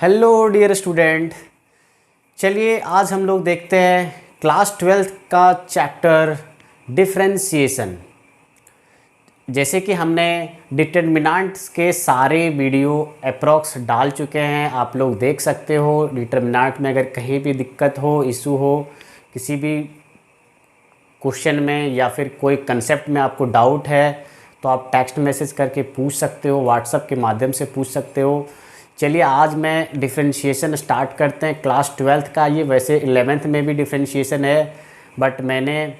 Hello dear student. चलिए आज हम लोग देखते हैं क्लास 12th का चैप्टर डिफरेंशिएशन। जैसे कि हमने डिटर्मिनेंट्स के सारे वीडियो अप्रॉक्स डाल चुके हैं, आप लोग देख सकते हो। डिटर्मिनेंट में अगर कहीं भी दिक्कत हो, इशू हो, किसी भी क्वेश्चन में या फिर कोई कंसेप्ट में आपको डाउट है तो आप टेक्स्ट मैसेज करके पूछ सकते हो, व्हाट्सएप के माध्यम से पूछ सकते हो। चलिए आज मैं डिफरेंशिएशन स्टार्ट करते हैं क्लास 12th का। ये वैसे 11th में भी डिफरेंशिएशन है, बट मैंने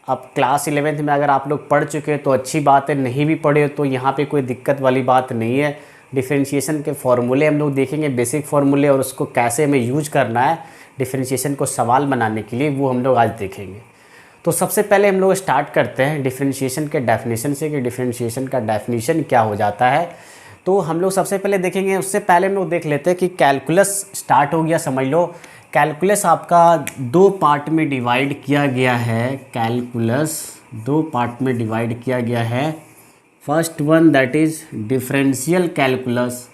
अब क्लास 11th में अगर आप लोग पढ़ चुके हैं तो अच्छी बात है, नहीं भी पढ़े तो यहाँ पे कोई दिक्कत वाली बात नहीं है। डिफरेंशिएशन के फॉर्मूले हम लोग देखेंगे, बेसिक फार्मूले, और उसको कैसे हमें यूज करना है डिफरेंशिएशन को सवाल बनाने के लिए, वो हम लोग आज देखेंगे। तो सबसे पहले हम लोग स्टार्ट करते हैं डिफरेंशिएशन के डेफिनेशन से कि डिफरेंशिएशन का डेफिनेशन क्या हो जाता है। तो हम लोग सबसे पहले देखेंगे, उससे पहले हम लोग देख लेते हैं कि कैलकुलस स्टार्ट हो गया। समझ लो कैलकुलस आपका दो पार्ट में डिवाइड किया गया है। कैलकुलस दो पार्ट में डिवाइड किया गया है। First one that is differential calculus.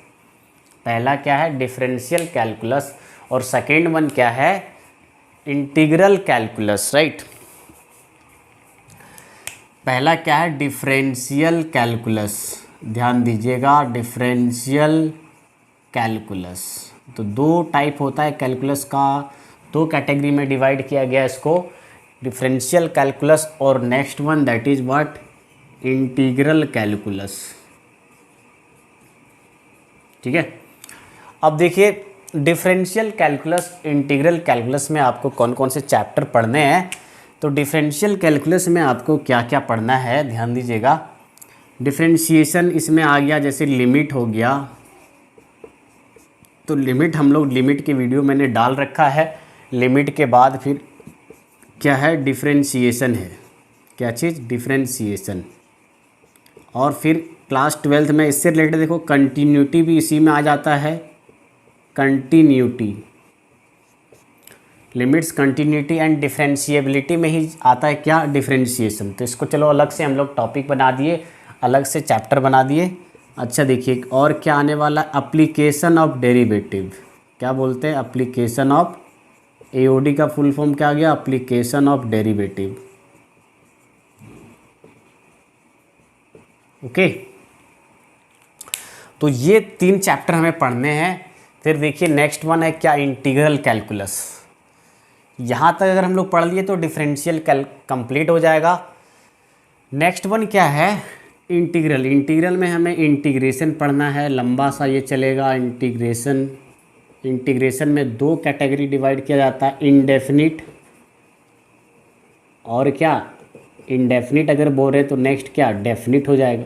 पहला क्या है? Differential calculus. और सेकेंड वन क्या है? Integral calculus. राइट। पहला क्या है? Differential calculus. ध्यान दीजिएगा, डिफरेंशियल कैलकुलस। तो दो टाइप होता है कैलकुलस का, दो कैटेगरी में डिवाइड किया गया इसको, डिफरेंशियल कैलकुलस और next one that is what? Integral calculus. ठीक है। अब देखिए डिफरेंशियल कैलकुलस, इंटीग्रल कैलकुलस में आपको कौन कौन से चैप्टर पढ़ने हैं। तो डिफरेंशियल कैलकुलस में आपको क्या क्या पढ़ना है, ध्यान दीजिएगा। डिफरेंशिएशन इसमें आ गया, जैसे लिमिट हो गया, तो लिमिट हम लोग लिमिट के वीडियो मैंने डाल रखा है। लिमिट के बाद फिर क्या है? डिफरेंशिएशन है। क्या चीज़? डिफरेंशिएशन। और फिर क्लास 12th में इससे रिलेटेड देखो कंटिन्यूटी भी इसी में आ जाता है। Continuity, limits, continuity and differentiability में ही आता है क्या? डिफरेंशिएशन। तो इसको चलो अलग से हम लोग टॉपिक बना दिए, अलग से चैप्टर बना दिए। अच्छा देखिए और क्या आने वाला? Application of derivative. क्या बोलते हैं? एप्लीकेशन ऑफ, एओडी का फुल फॉर्म क्या आ गया? Application of derivative. ओके। तो ये तीन चैप्टर हमें पढ़ने हैं। फिर देखिए नेक्स्ट वन है क्या? Integral calculus. यहाँ तक अगर हम लोग पढ़ लिए तो डिफरेंशियल कंप्लीट हो जाएगा। नेक्स्ट वन क्या है? इंटीग्रल। इंटीग्रल में हमें इंटीग्रेशन पढ़ना है, लंबा सा ये चलेगा इंटीग्रेशन। इंटीग्रेशन में दो कैटेगरी डिवाइड किया जाता है, इंडेफिनिट और क्या? इंडेफिनिट अगर बोल रहे तो नेक्स्ट क्या? डेफिनिट हो जाएगा,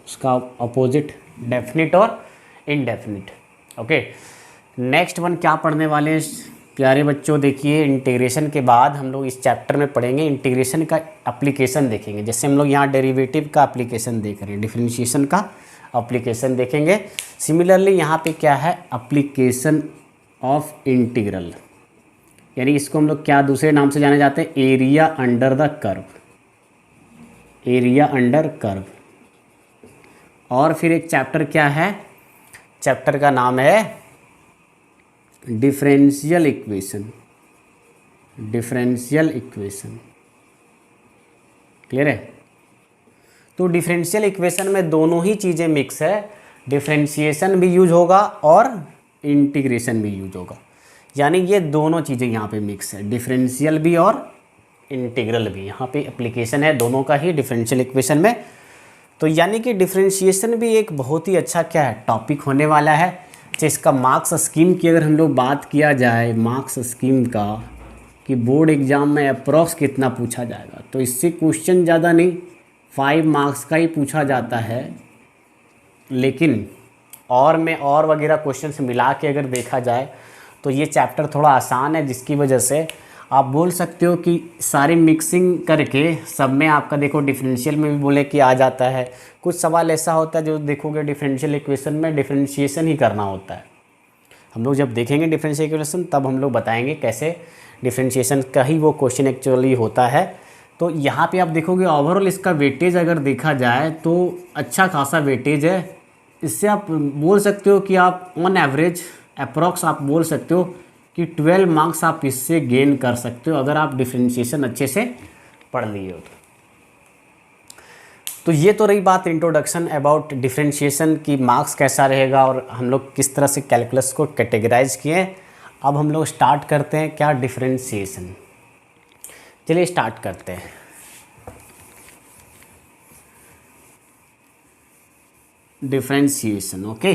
उसका अपोजिट डेफिनिट और इंडेफिनिट। ओके। नेक्स्ट वन क्या पढ़ने वाले हैं प्यारे बच्चों? देखिए इंटीग्रेशन के बाद हम लोग इस चैप्टर में पढ़ेंगे इंटीग्रेशन का एप्लीकेशन देखेंगे। जैसे हम लोग यहाँ डेरिवेटिव का एप्लीकेशन देख रहे हैं, डिफरेंशिएशन का एप्लीकेशन देखेंगे। सिमिलरली यहाँ पे क्या है? एप्लीकेशन ऑफ इंटीग्रल, यानी इसको हम लोग क्या दूसरे नाम से जाने जाते हैं? Area under the curve. Area under curve. और फिर एक चैप्टर क्या है? चैप्टर का नाम है differential equation. Differential equation. Clear है? तो डिफरेंशियल इक्वेशन में दोनों ही चीज़ें मिक्स है, डिफरेंशिएशन भी यूज होगा और इंटीग्रेशन भी यूज होगा, यानी ये दोनों चीज़ें यहाँ पे मिक्स है, डिफरेंशियल भी और इंटीग्रल भी। यहाँ पे एप्लीकेशन है दोनों का ही डिफरेंशियल इक्वेशन में। तो यानी कि डिफरेंशिएशन भी एक बहुत ही अच्छा क्या है? टॉपिक होने वाला है। इसका मार्क्स स्कीम की अगर हम लोग बात किया जाए, मार्क्स स्कीम का, कि बोर्ड एग्ज़ाम में अप्रॉक्स कितना पूछा जाएगा, तो इससे क्वेश्चन ज़्यादा नहीं, 5 मार्क्स का ही पूछा जाता है। लेकिन और में और वगैरह क्वेश्चन से मिला के अगर देखा जाए तो ये चैप्टर थोड़ा आसान है, जिसकी वजह से आप बोल सकते हो कि सारी मिक्सिंग करके सब में आपका देखो डिफरेंशियल में भी बोले कि आ जाता है। कुछ सवाल ऐसा होता है जो देखोगे डिफरेंशियल इक्वेशन में डिफरेंशिएशन ही करना होता है। हम लोग जब देखेंगे डिफरेंशियल इक्वेशन तब हम लोग बताएंगे कैसे डिफरेंशिएशन का ही वो क्वेश्चन एक्चुअली होता है। तो यहाँ पे आप देखोगे ओवरऑल इसका वेटेज अगर देखा जाए तो अच्छा खासा वेटेज है इससे आप बोल सकते हो कि आप ऑन एवरेज अप्रॉक्स आप बोल सकते हो कि 12 मार्क्स आप इससे गेन कर सकते हो अगर आप डिफरेंशिएशन अच्छे से पढ़ लिए हो तो ये तो रही बात इंट्रोडक्शन अबाउट डिफरेंशिएशन की मार्क्स कैसा रहेगा और हम लोग किस तरह से कैलकुलस को कैटेगराइज किए। अब हम लोग स्टार्ट करते हैं क्या डिफरेंशिएशन। चलिए स्टार्ट करते हैं। Differentiation okay.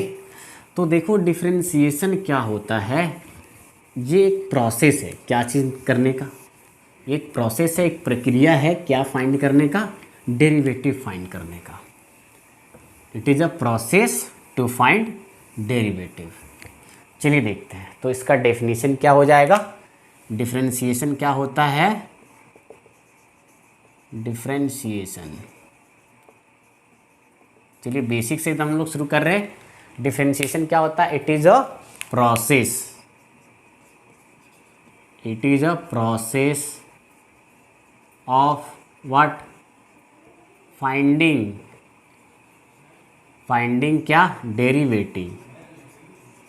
तो देखो डिफरेंशिएशन क्या होता है, ये एक प्रोसेस है क्या चीज़ करने का, एक प्रोसेस है, एक प्रक्रिया है क्या फाइंड करने का, डेरिवेटिव फाइंड करने का। It is a process to find derivative. चलिए देखते हैं। तो इसका डेफिनेशन क्या हो जाएगा, डिफरेंशिएशन क्या होता है, डिफरेंशिएशन। चलिए बेसिक से एकदम हम लोग शुरू कर रहे हैं। डिफरेंशिएशन क्या होता है, it is a process, it is a process of what, finding, finding क्या, डेरिवेटिव।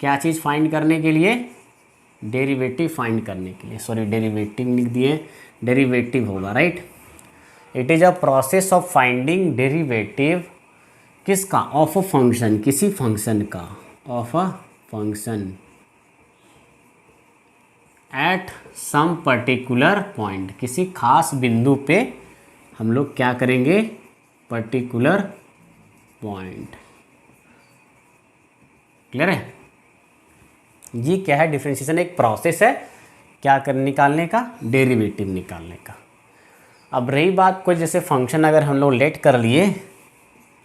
क्या चीज़ फाइंड करने के लिए, डेरिवेटिव फाइंड करने के लिए, सॉरी डेरिवेटिव लिख दिए, डेरिवेटिव होगा right. It is a process of finding derivative किसका, ऑफ अ फंक्शन, किसी फंक्शन का, of a function at some particular point, किसी खास बिंदु पे हम लोग क्या करेंगे, पर्टिकुलर पॉइंट। क्लियर है। ये क्या है, डिफरेंशिएशन एक प्रोसेस है क्या कर निकालने का, डेरिवेटिव निकालने का। अब रही बात कोई जैसे फंक्शन अगर हम लोग लेट कर लिए,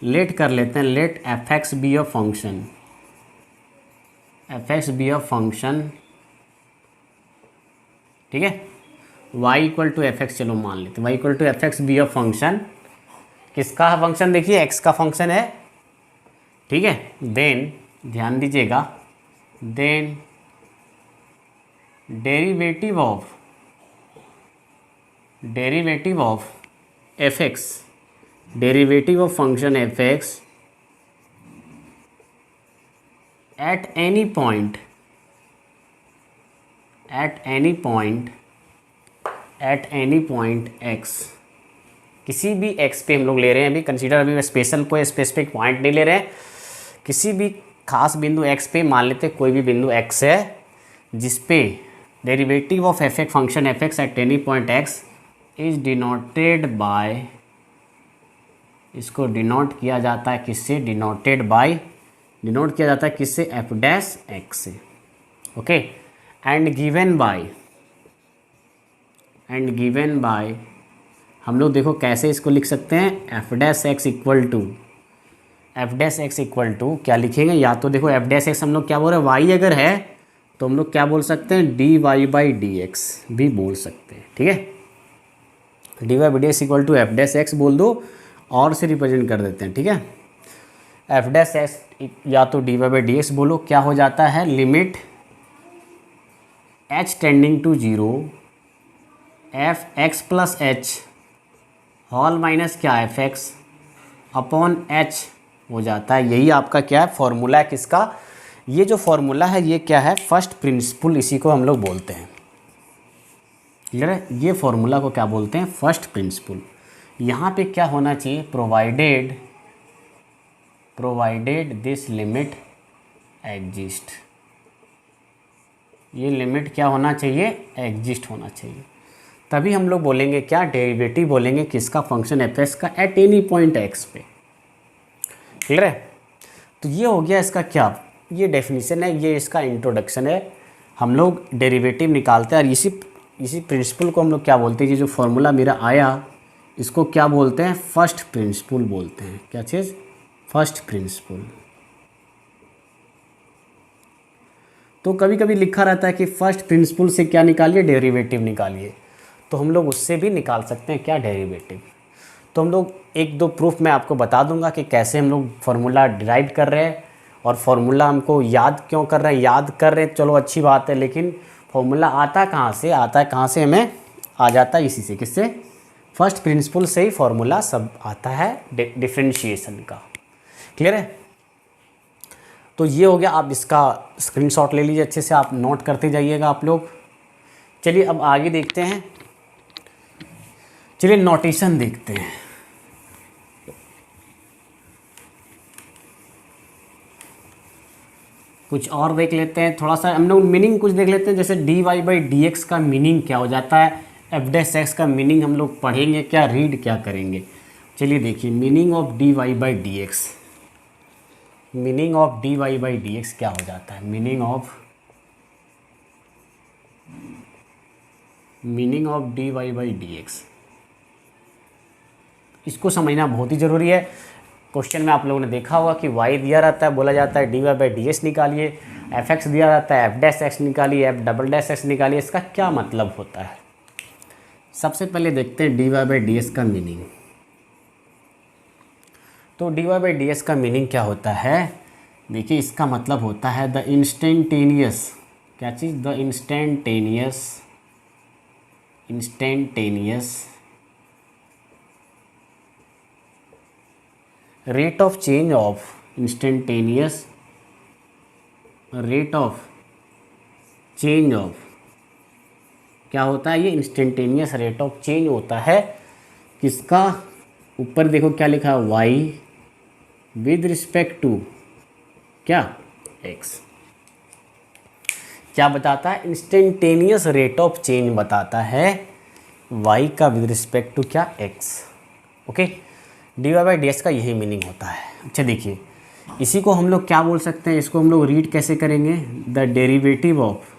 लेट कर लेते हैं, let f x be a function, f x be a function, ठीक है, y equal to f x, चलो मान लेते हैं y equal to f x be a function, किसका फंक्शन, देखिए एक्स का फंक्शन है, ठीक है। देन ध्यान दीजिएगा, then derivative of, derivative of f x, derivative of function f x at any point, at any point, at any point x, किसी भी एक्स पे हम लोग ले रहे हैं, अभी कंसीडर अभी स्पेशल कोई स्पेसिफिक पॉइंट नहीं ले रहे हैं, किसी भी खास बिंदु एक्स पे मान लेते हैं, कोई भी बिंदु एक्स है जिस पे derivative of f x function f x at any point x is denoted by, इसको डिनोट किया जाता है किससे, डिनोटेड बाय, डिनोट किया जाता है किससे, एफ डैश एक्स से, okay. And given by, and given by, हम लोग देखो कैसे इसको लिख सकते हैं, f dash x equal to, f dash x equal to क्या लिखेंगे, या तो देखो एफ डैश एक्स हम लोग क्या बोल रहे हैं, वाई अगर है तो हम लोग क्या बोल सकते हैं, d y by d x भी बोल सकते हैं, ठीक है। D y by d x equal to f dash x बोल दो और से रिप्रेजेंट कर देते हैं, ठीक है। एफ डैश एक्स या तो d y by d x बोलो, क्या हो जाता है, limit h tending to zero, f x plus h whole minus क्या, एफ एक्स अपॉन एच हो जाता है। यही आपका क्या है, फॉर्मूला है किसका, ये जो फॉर्मूला है ये क्या है, फर्स्ट प्रिंसिपल, इसी को हम लोग बोलते हैं। क्लियर है, ये फॉर्मूला को क्या बोलते हैं, फर्स्ट प्रिंसिपल। यहाँ पे क्या होना चाहिए, provided, provided this limit exist, ये लिमिट क्या होना चाहिए, एग्जिस्ट होना चाहिए, तभी हम लोग बोलेंगे क्या, डेरिवेटिव बोलेंगे किसका, फंक्शन एफ एक्स का एट एनी पॉइंट एक्स पे। क्लियर है। तो ये हो गया इसका क्या, ये डेफिनेशन है, ये इसका इंट्रोडक्शन है। हम लोग डेरिवेटिव निकालते हैं और इसी प्रिंसिपल को हम लोग क्या बोलते हैं, ये जो फॉर्मूला मेरा आया इसको क्या बोलते हैं, फर्स्ट प्रिंसिपल बोलते हैं। क्या चीज़, फर्स्ट प्रिंसिपल। तो कभी कभी लिखा रहता है कि फर्स्ट प्रिंसिपल से क्या निकालिए, डेरिवेटिव निकालिए, तो हम लोग उससे भी निकाल सकते हैं क्या, डेरिवेटिव। तो हम लोग एक दो प्रूफ मैं आपको बता दूंगा कि कैसे हम लोग फार्मूला डिराइव कर रहे हैं, और फार्मूला हमको याद क्यों कर रहे हैं, याद कर रहे हैं चलो अच्छी बात है, लेकिन फार्मूला आता कहाँ से, आता है कहाँ से, हमें आ जाता है इसी से, किससे, फर्स्ट प्रिंसिपल से ही फार्मूला सब आता है डिफरेंशिएशन का। क्लियर है। तो ये हो गया, आप इसका स्क्रीनशॉट ले लीजिए, अच्छे से आप नोट करते जाइएगा आप लोग। चलिए अब आगे देखते हैं, चलिए नोटेशन देखते हैं। कुछ और देख लेते हैं, थोड़ा सा हम लोग मीनिंग कुछ देख लेते हैं, जैसे dy बाई डी एक्स का मीनिंग क्या हो जाता है, एफ डैश एक्स का मीनिंग हम लोग पढ़ेंगे क्या, रीड क्या करेंगे। चलिए देखिए, meaning of dy by d x, meaning of dy by d x क्या हो जाता है, meaning of dy by d x, इसको समझना बहुत ही ज़रूरी है। क्वेश्चन में आप लोगों ने देखा होगा कि y दिया रहता है, बोला जाता है dy बाई डी एक्स निकालिए, एफ एक्स दिया रहता है, एफ डैश एक्स निकालिए, एफ डबल डैश एक्स निकालिए, इसका क्या मतलब होता है। सबसे पहले देखते हैं dy बाई डी एक्स का मीनिंग। तो dy बाई डी एक्स का मीनिंग क्या होता है, देखिए इसका मतलब होता है द इंस्टेंटेनियस, क्या चीज़, the instantaneous rate of change of, instantaneous rate of change of, क्या होता है ये, इंस्टेंटेनियस रेट ऑफ चेंज होता है किसका, ऊपर देखो क्या लिखा है, y विद रिस्पेक्ट टू क्या, x। क्या बताता है, इंस्टेंटेनियस रेट ऑफ चेंज बताता है y का विद रिस्पेक्ट टू क्या, x। Okay, dy by d x का यही मीनिंग होता है। अच्छा देखिए, इसी को हम लोग क्या बोल सकते हैं, इसको हम लोग रीड कैसे करेंगे, the derivative of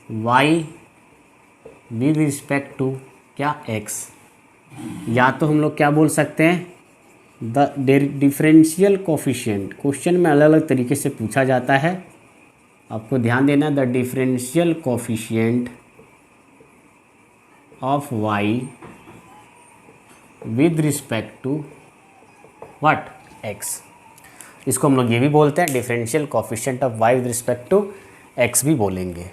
y with respect to क्या, x। या तो हम लोग क्या बोल सकते हैं, द डिफरेंशियल कोफिशिएंट, क्वेश्चन में अलग अलग तरीके से पूछा जाता है, आपको ध्यान देना, the differential coefficient of y with respect to what, x। इसको हम लोग ये भी बोलते हैं differential coefficient of y with respect to x भी बोलेंगे।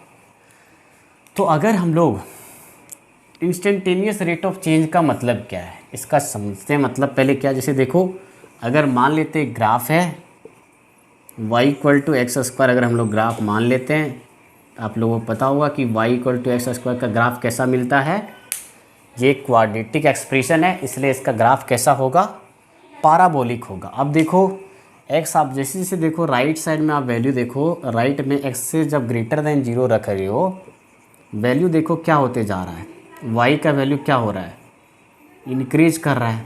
तो अगर हम लोग इंस्टेंटेनियस रेट ऑफ चेंज का मतलब क्या है, इसका समझते हैं। मतलब पहले क्या, जैसे देखो, अगर मान लेते ग्राफ है y equal to x square, अगर हम लोग ग्राफ मान लेते हैं, आप लोगों को पता होगा कि y equal to x square का ग्राफ कैसा मिलता है, ये क्वाड्रेटिक एक्सप्रेशन है, इसलिए इसका ग्राफ कैसा होगा, पाराबोलिक होगा। अब देखो x, आप जैसे जैसे देखो राइट साइड में आप वैल्यू देखो, राइट में x से जब ग्रेटर देन 0 रख रहे हो, वैल्यू देखो क्या होते जा रहा है, y का वैल्यू क्या हो रहा है, इंक्रीज कर रहा है,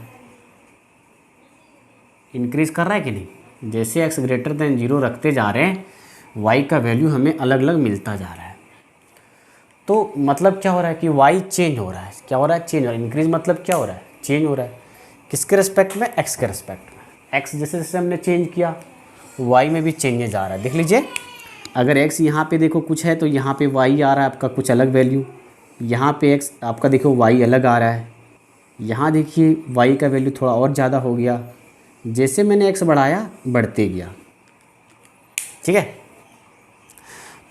इंक्रीज कर रहा है कि नहीं। जैसे x ग्रेटर देन 0 रखते जा रहे हैं, y का वैल्यू हमें अलग अलग मिलता जा रहा है। तो मतलब क्या हो रहा है कि y चेंज हो रहा है, क्या हो रहा है, चेंज हो रहा है। इंक्रीज मतलब क्या हो रहा है, चेंज हो रहा है, किसके रिस्पेक्ट में, x के रिस्पेक्ट में। x जैसे जैसे हमने चेंज किया, y में भी चेंजेज आ रहा है। देख लीजिए, अगर x यहाँ पे देखो कुछ है, तो यहाँ पे y आ रहा है आपका कुछ अलग वैल्यू, यहाँ पे x आपका देखो y अलग आ रहा है, यहाँ देखिए y का वैल्यू थोड़ा और ज़्यादा हो गया, जैसे मैंने x बढ़ाया बढ़ते गया, ठीक है।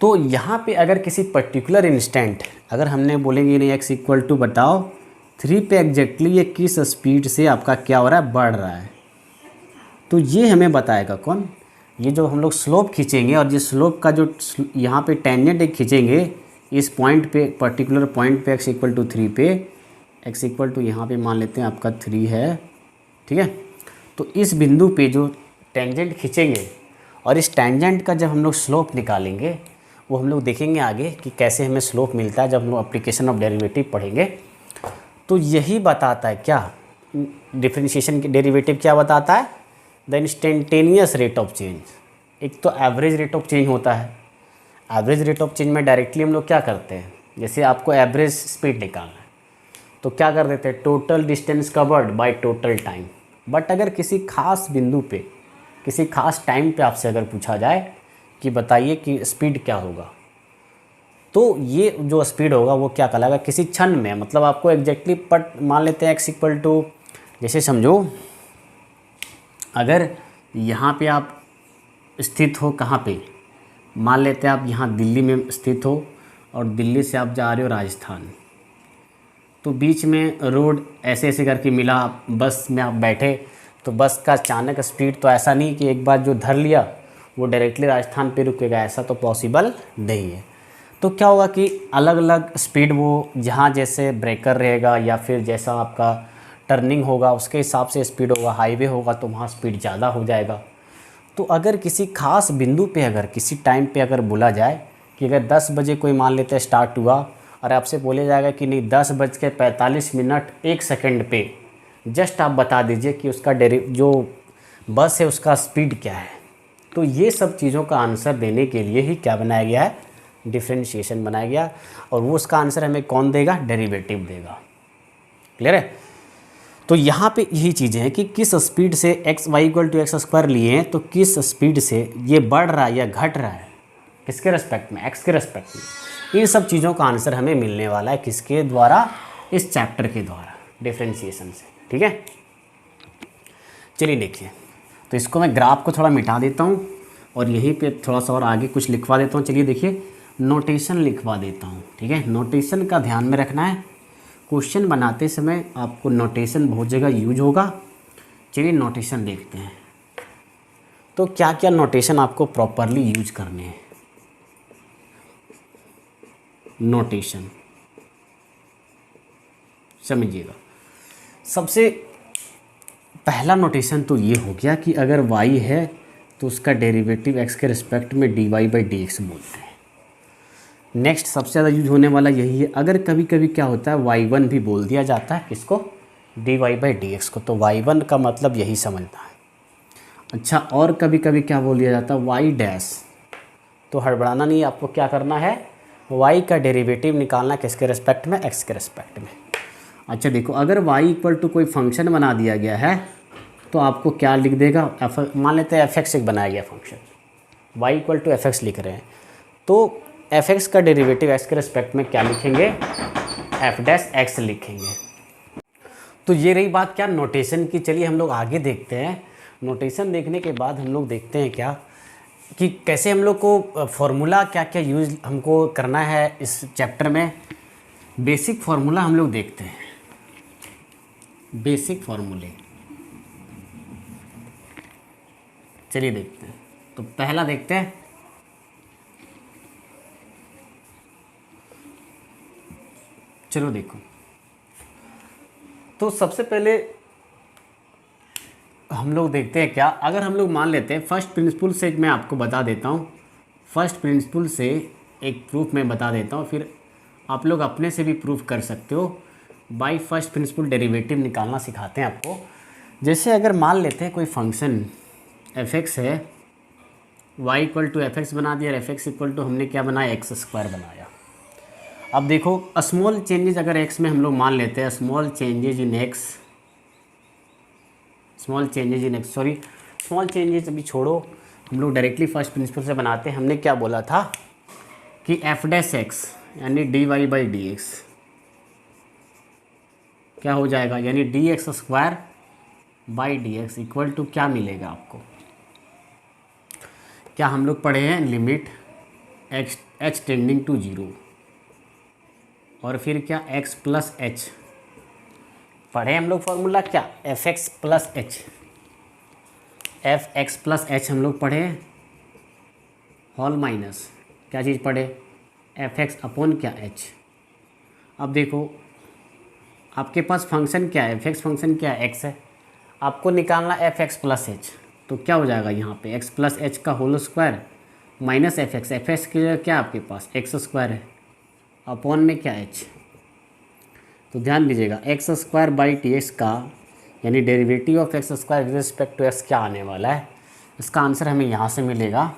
तो यहाँ पे अगर किसी पर्टिकुलर इंस्टेंट, अगर हमने बोलेंगे नहीं x इक्वल टू बताओ 3 पे एग्जैक्टली ये किस स्पीड से आपका क्या हो रहा है, बढ़ रहा है, तो ये हमें बताएगा कौन, ये जो हम लोग स्लोप खींचेंगे, और जिस स्लोप का जो यहाँ पे टेंजेंट एक खींचेंगे इस पॉइंट पे, पर्टिकुलर पॉइंट पे x इक्वल टू 3 पे, x इक्वल टू यहाँ पे मान लेते हैं आपका 3 है, ठीक है। तो इस बिंदु पे जो टेंजेंट खींचेंगे, और इस टेंजेंट का जब हम लोग स्लोप निकालेंगे, वो हम लोग देखेंगे आगे कि कैसे हमें स्लोप मिलता है, जब हम लोग एप्लीकेशन ऑफ डेरिवेटिव पढ़ेंगे। तो यही बताता है क्या, डिफरेंशिएशन की डेरिवेटिव क्या बताता है, the instantaneous rate of change. एक तो एवरेज रेट ऑफ चेंज होता है, एवरेज रेट ऑफ चेंज में डायरेक्टली हम लोग क्या करते हैं, जैसे आपको एवरेज स्पीड निकालना है तो क्या कर देते हैं, total distance covered by total time. But अगर किसी खास बिंदु पे, किसी खास टाइम पे आपसे अगर पूछा जाए कि बताइए कि स्पीड क्या होगा, तो ये जो स्पीड होगा वो क्या कहलाएगा, किसी क्षण में, मतलब आपको एग्जैक्टली पट मान लेते हैं x इक्वल टू, जैसे समझो अगर यहाँ पे आप स्थित हो, कहाँ पे, मान लेते हैं आप यहाँ दिल्ली में स्थित हो, और दिल्ली से आप जा रहे हो राजस्थान, तो बीच में रोड ऐसे ऐसे करके मिला, बस में आप बैठे, तो बस का अचानक स्पीड तो ऐसा नहीं कि एक बार जो धर लिया वो डायरेक्टली राजस्थान पे रुकेगा, ऐसा तो पॉसिबल नहीं है। तो क्या होगा कि अलग अलग स्पीड वो जहाँ जैसे ब्रेकर रहेगा या फिर जैसा आपका टर्निंग होगा उसके हिसाब से स्पीड होगा। हाईवे होगा तो वहाँ स्पीड ज़्यादा हो जाएगा। तो अगर किसी खास बिंदु पे अगर किसी टाइम पे अगर बोला जाए कि अगर 10 बजे कोई मान लेते स्टार्ट हुआ और आपसे बोले जाएगा कि नहीं 10:45 1 सेकंड पे जस्ट आप बता दीजिए कि उसका जो बस है उसका स्पीड क्या है। तो ये सब चीज़ों का आंसर देने के लिए ही क्या बनाया गया है, डिफरेंशिएशन बनाया गया। और वो उसका आंसर हमें कौन देगा, डेरिवेटिव देगा। क्लियर है। तो यहाँ पे यही चीज़ें हैं कि किस स्पीड से x y equal to x square लिए हैं, तो किस स्पीड से ये बढ़ रहा है या घट रहा है, किसके रेस्पेक्ट में, एक्स के रेस्पेक्ट में। इन सब चीज़ों का आंसर हमें मिलने वाला है किसके द्वारा, इस चैप्टर के द्वारा, डिफरेंशिएशन से। ठीक है, चलिए देखिए। तो इसको मैं ग्राफ को थोड़ा मिटा देता हूँ और यहीं पे थोड़ा सा और आगे कुछ लिखवा देता हूँ। चलिए देखिए, नोटेशन लिखवा देता हूँ। ठीक है, नोटेशन का ध्यान में रखना है। क्वेश्चन बनाते समय आपको नोटेशन बहुत जगह यूज होगा। चलिए नोटेशन देखते हैं। तो क्या क्या नोटेशन आपको प्रॉपरली यूज करने हैं। नोटेशन समझिएगा। सबसे पहला नोटेशन तो ये हो गया कि अगर y है तो उसका डेरिवेटिव x के रिस्पेक्ट में dy/dx बोलते हैं। नेक्स्ट सबसे ज़्यादा यूज होने वाला यही है। अगर कभी कभी क्या होता है y1 भी बोल दिया जाता है, किसको, dy/dx को, तो y1 का मतलब यही समझना है। अच्छा, और कभी कभी क्या बोल दिया जाता है y', तो हड़बड़ाना नहीं, आपको क्या करना है, y का डेरिवेटिव निकालना किसके रिस्पेक्ट में, x के रिस्पेक्ट में। अच्छा देखो, अगर y इक्वल टू कोई फंक्शन बना दिया गया है तो आपको क्या लिख देगा, मान लेते हैं f(x) एक बनाया गया function, y equal to f(x) लिख रहे हैं, तो f(x) का डेरिवेटिव x के रिस्पेक्ट में क्या लिखेंगे, f'(x) लिखेंगे। तो ये रही बात क्या, नोटेशन की। चलिए हम लोग आगे देखते हैं। नोटेशन देखने के बाद हम लोग देखते हैं क्या कि कैसे हम लोग को फॉर्मूला क्या क्या यूज़ हमको करना है इस चैप्टर में। बेसिक फार्मूला हम लोग देखते हैं, बेसिक फार्मूले। चलिए देखते हैं। तो पहला देखते हैं, चलो देखो। तो सबसे पहले हम लोग देखते हैं क्या, अगर हम लोग मान लेते हैं फर्स्ट प्रिंसिपल से, मैं आपको बता देता हूँ, फर्स्ट प्रिंसिपल से एक प्रूफ मैं बता देता हूँ, फिर आप लोग अपने से भी प्रूफ कर सकते हो। बाय फर्स्ट प्रिंसिपल डेरिवेटिव निकालना सिखाते हैं आपको। जैसे अगर मान लेते हैं कोई फंक्शन f(x) है, y इक्वल टू f(x) बना दिया, और f(x) इक्वल टू हमने क्या बनाया, x² बनाया। अब देखो स्मॉल चेंजेस अगर x में हम लोग मान लेते हैं, small changes in x, small changes अभी छोड़ो, हम लोग डायरेक्टली फर्स्ट प्रिंसिपल से बनाते हैं। हमने क्या बोला था कि f'(x) यानी dy/dx क्या हो जाएगा, यानी dx² इक्वल टू क्या मिलेगा आपको, क्या हम लोग पढ़े हैं, लिमिट h टेंडिंग टू 0, और फिर क्या x प्लस h पढ़े हम लोग फॉर्मूला, क्या f(x) plus h, f(x) plus h हम लोग पढ़े, होल माइनस क्या चीज़ पढ़े, f(x) अपॉन क्या h। अब देखो आपके पास फंक्शन क्या है, f(x) फंक्शन क्या है, x है, आपको निकालना f(x) प्लस h, तो क्या हो जाएगा यहाँ पे x प्लस h का whole square minus f(x), f(x) के जगह क्या आपके पास x² है, अपॉन में क्या h। तो ध्यान दीजिएगा x²/dx का यानी derivative of x² with respect to x क्या आने वाला है, इसका आंसर हमें यहाँ से मिलेगा।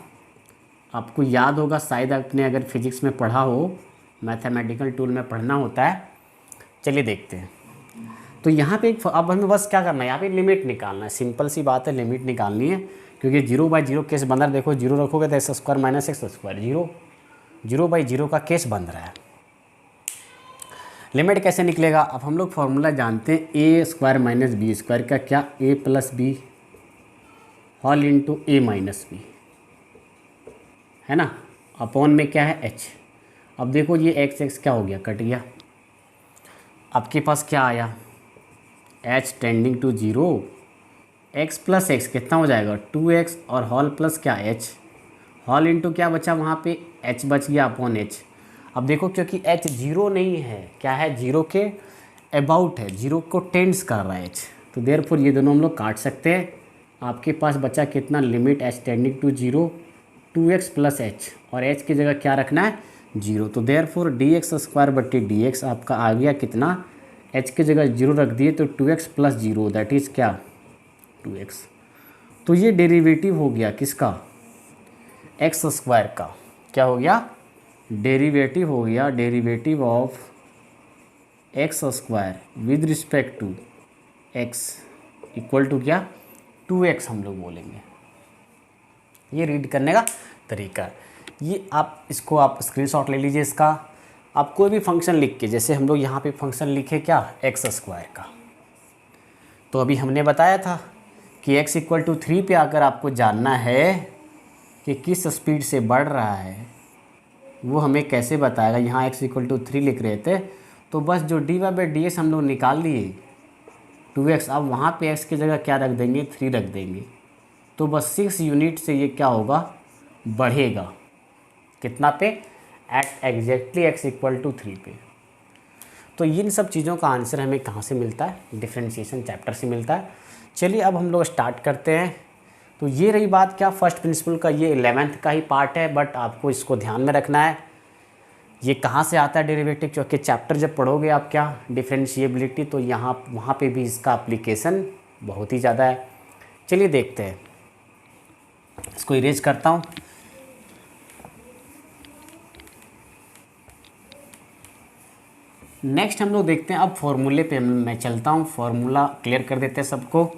आपको याद होगा शायद आपने अगर फिजिक्स में पढ़ा हो, मैथमेटिकल टूल में पढ़ना होता है। चलिए देखते हैं। तो यहाँ पे अब हमें बस क्या करना है, यहाँ पे लिमिट निकालना है, सिंपल सी बात है, लिमिट निकालनी है, क्योंकि 0/0 केस बन रहा है। देखो 0 रखोगे तो x² माइनस x², 0/0 का केस बन रहा है। लिमिट कैसे निकलेगा, अब हम लोग फॉर्मूला जानते हैं a² माइनस b² का, क्या a plus b whole into a minus b, है ना, अपॉन में क्या है h। अब देखो ये x क्या हो गया, कट गया, आपके पास क्या आया, h tending to 0, x plus x कितना हो जाएगा 2x और हॉल प्लस क्या h, हॉल इंटू क्या बचा वहाँ पे h बच गया अपॉन h। अब देखो क्योंकि h जीरो नहीं है, क्या है जीरो के अबाउट है, जीरो को टेंड्स कर रहा है h, तो देयरफॉर ये दोनों हम लोग काट सकते हैं। आपके पास बचा कितना limit h tending to zero 2x plus h और h की जगह क्या रखना है जीरो, तो देयरफॉर dx स्क्वायर बट्टी dx आपका आ गया कितना, h की जगह जीरो रख दिए तो 2x plus zero that is क्या 2x। तो ये डेरिवेटिव हो गया किसका एक्स स्क्वायर का, क्या हो गया डेरिवेटिव हो गया, derivative of x square with respect to x equal to क्या 2x हम लोग बोलेंगे। ये रीड करने का तरीका, ये आप इसको आप स्क्रीनशॉट ले लीजिए इसका। आप कोई भी फंक्शन लिख के, जैसे हम लोग यहाँ पे फंक्शन लिखे क्या एक्स स्क्वायर का, तो अभी हमने बताया था कि x इक्वल टू 3 पे आकर आपको जानना है कि किस स्पीड से बढ़ रहा है, वो हमें कैसे बताएगा। यहाँ x इक्वल टू 3 लिख रहे थे तो बस जो dy/dx हम लोग निकाल लिए 2x, अब वहाँ पे x की जगह क्या रख देंगे 3 रख देंगे, तो बस 6 यूनिट से ये क्या होगा बढ़ेगा कितना पे at exactly x equal to 3 पे। तो इन सब चीज़ों का आंसर हमें कहाँ से मिलता है, डिफरेंशिएशन चैप्टर से मिलता है। चलिए अब हम लोग स्टार्ट करते हैं। तो ये रही बात क्या फर्स्ट प्रिंसिपल का, ये 11th का ही पार्ट है, बट आपको इसको ध्यान में रखना है ये कहाँ से आता है डेरिवेटिव, क्योंकि चैप्टर जब पढ़ोगे आप क्या डिफरेंशिएबिलिटी, तो यहाँ वहाँ पे भी इसका एप्लीकेशन बहुत ही ज़्यादा है। चलिए देखते हैं, इसको इरेज करता हूँ। नेक्स्ट हम लोग देखते हैं, अब फॉर्मूले पे मैं चलता हूँ, फार्मूला क्लियर कर देते हैं सबको।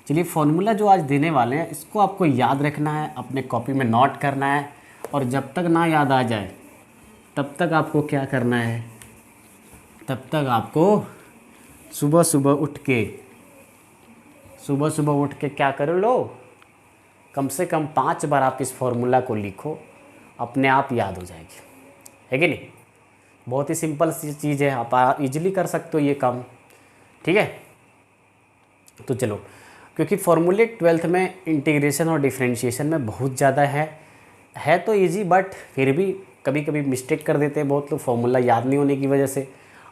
चलिए फार्मूला जो आज देने वाले हैं इसको आपको याद रखना है, अपने कॉपी में नोट करना है, और जब तक ना याद आ जाए तब तक आपको क्या करना है, तब तक आपको सुबह सुबह उठ के क्या कर लो, कम से कम 5 बार आप इस फार्मूला को लिखो, अपने आप याद हो जाएगी, है कि नहीं। बहुत ही सिंपल सी चीज़ है, आप इजीली कर सकते हो ये काम, ठीक है। तो चलो, क्योंकि फॉर्मूले 12th में इंटीग्रेशन और डिफरेंशिएशन में बहुत ज़्यादा है तो इजी, बट फिर भी कभी कभी मिस्टेक कर देते हैं बहुत लोग, फार्मूला याद नहीं होने की वजह से।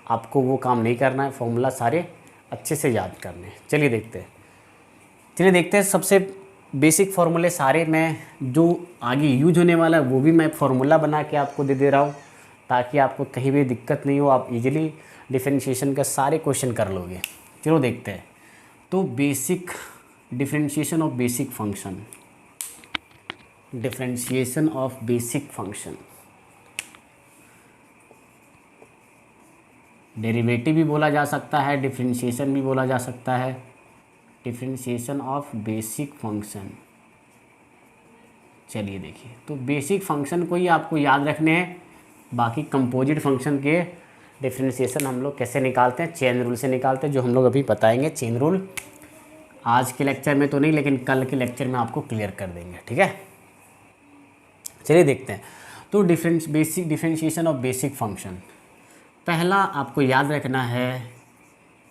आपको वो काम नहीं करना है, फार्मूला सारे अच्छे से याद करने हैं। चलिए देखते हैं सबसे बेसिक फार्मूले सारे मैं जो आगे यूज होने वाला है वो भी मैं फार्मूला बना के आपको दे रहा हूँ, ताकि आपको कहीं भी दिक्कत नहीं हो, आप इजीली डिफरेंशिएशन का सारे क्वेश्चन कर लोगे। चलो देखते हैं। तो basic differentiation of basic function, differentiation of basic function, derivative भी बोला जा सकता है, डिफरेंशिएशन भी बोला जा सकता है, डिफरेंशिएशन ऑफ बेसिक फंक्शन। चलिए देखिए, तो बेसिक फंक्शन को ही आपको याद रखने हैं, बाकी कंपोजिट फंक्शन के डिफरेंशिएशन हम लोग कैसे निकालते हैं, चेन रूल से निकालते हैं, जो हम लोग अभी बताएंगे। चेन रूल आज के लेक्चर में तो नहीं, लेकिन कल के लेक्चर में आपको क्लियर कर देंगे, ठीक है। चलिए देखते हैं। तो basic differentiation of basic function, पहला आपको याद रखना है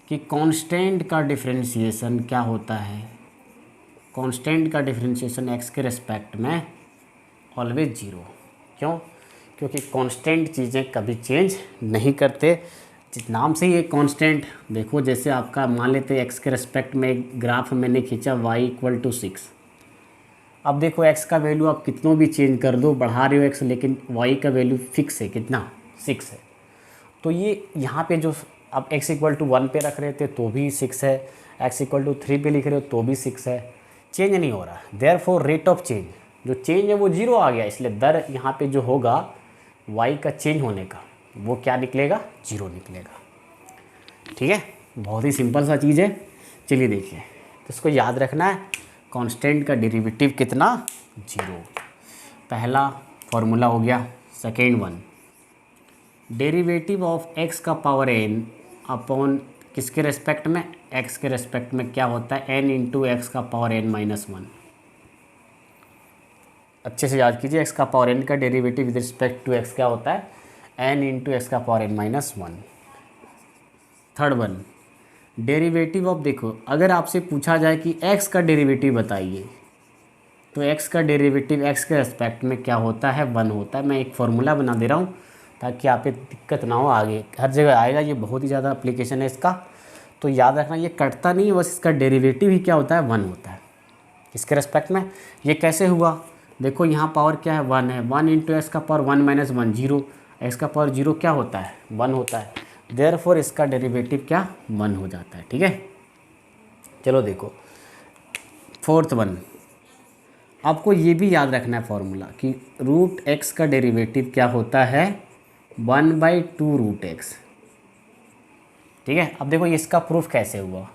कि कांस्टेंट का डिफरेंशिएशन क्या होता है। कांस्टेंट का डिफरेंशिएशन एक्स के रिस्पेक्ट में ऑलवेज जीरो, क्यों, क्योंकि कांस्टेंट चीज़ें कभी चेंज नहीं करते। जिस नाम से ही एक कांस्टेंट, देखो जैसे आपका मान लेते हैं एक्स के रिस्पेक्ट में एक ग्राफ मैंने खींचा y इक्वल टू 6। अब देखो x का वैल्यू आप कितनों भी चेंज कर दो, बढ़ा रहे हो x, लेकिन y का वैल्यू फिक्स है, कितना 6 है। तो ये यहाँ पे जो आप x इक्वल टू 1 पे रख रहे थे तो भी 6 है, x इक्वल टू 3 पे लिख रहे हो तो भी 6 है, चेंज नहीं हो रहा। देयरफॉर रेट ऑफ चेंज, जो चेंज है वो जीरो आ गया, इसलिए दर यहाँ पे जो होगा y का चेंज होने का वो क्या निकलेगा, जीरो निकलेगा, ठीक है। बहुत ही सिंपल सा चीज़ है। चलिए देखिए, तो इसको याद रखना है, कांस्टेंट का डेरिवेटिव कितना, जीरो, पहला फॉर्मूला हो गया। Second one, derivative of x का पावर n अपॉन किसके रेस्पेक्ट में, x के रेस्पेक्ट में क्या होता है, n इंटू एक्स का पावर n माइनस 1। अच्छे से याद कीजिए, x का पावर n का डेरिवेटिव विद रिस्पेक्ट टू x क्या होता है, n इंटू एक्स का power n minus 1। Third one, derivative of, देखो अगर आपसे पूछा जाए कि x का डेरिवेटिव बताइए, तो x का डेरिवेटिव x के रेस्पेक्ट में क्या होता है, 1 होता है। मैं एक फार्मूला बना दे रहा हूँ ताकि आप पे दिक्कत ना हो, आगे हर जगह आएगा, ये बहुत ही ज़्यादा एप्लीकेशन है इसका। तो याद रखना ये कटता नहीं है, बस इसका डेरिवेटिव ही क्या होता है, 1 होता है इसके रेस्पेक्ट में। ये कैसे हुआ, देखो यहाँ पावर क्या है, 1 है, 1 इंटू एक्स का पावर 1 माइनस 1 0, एक्स का पावर 0 क्या होता है, 1 होता है। देयरफॉर इसका डेरिवेटिव क्या, 1 हो जाता है। ठीक है, चलो देखो फोर्थ वन, आपको ये भी याद रखना है फॉर्मूला कि रूट एक्स का डेरिवेटिव क्या होता है, 1/2 रूट एक्स। ठीक है, अब देखो इसका प्रूफ कैसे हुआ।